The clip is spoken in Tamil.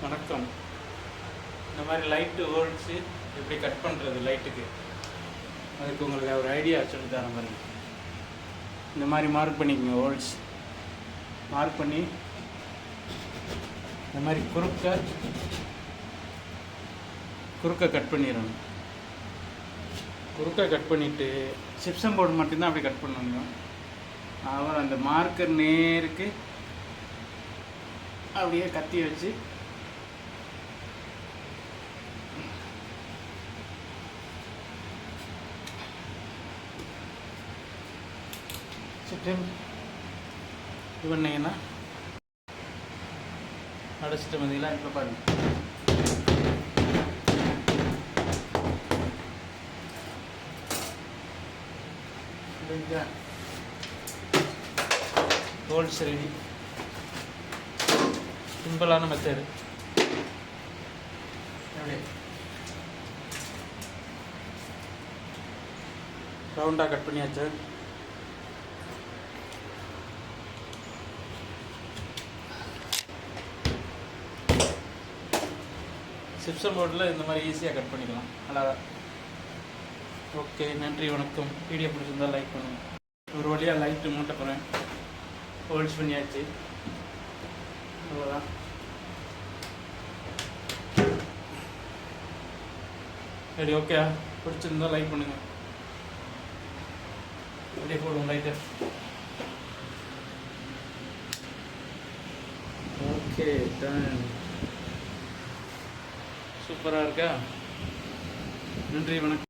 வணக்கம். இந்த மாதிரி லைட்டு ஹோல்ஸு எப்படி கட் பண்ணுறது லைட்டுக்கு, அதுக்கு உங்களுக்கு ஒரு ஐடியா சொல்லி தரேன் பாருங்க. இந்த மாதிரி மார்க் பண்ணிக்கோங்க. ஹோல்ஸ் மார்க் பண்ணி இந்த மாதிரி குறுக்க கட் பண்ணிடணும். குறுக்க கட் பண்ணிவிட்டு சிப்சம் போர்டு மட்டும்தான் அப்படி கட் பண்ணணும். அப்புறம் அந்த மார்க்கர் நேருக்கு அப்படியே கத்தி வச்சு சிப்சம் இது பண்ணிங்கன்னா அடைச்சிட்டு வந்தீங்களா. இப்போ பாருங்க, ஹோல்ஸ் ரெடி. சிம்பிளான மெத்தடு. ரவுண்டாக கட் பண்ணியாச்சு. சிப்சம் போர்டில் இந்த மாதிரி ஈஸியாக கட் பண்ணிக்கலாம். அழகாக. ஓகே, நன்றி, வணக்கம். வீடியோ பிடிச்சிருந்தால் லைக் பண்ணுங்கள். ஒரு வழியாக லைட்டு மூட்ட போகிறேன். ஹோல்ஸ் பண்ணியாச்சு. அவ்வளோதான். சரி, ஓகே. பிடிச்சிருந்தால் லைக் பண்ணுங்கள். அப்படியே போடுவோம் லைட்டு. Okay, ton. சூப்பராக இருக்கா? நன்றி, வணக்கம்.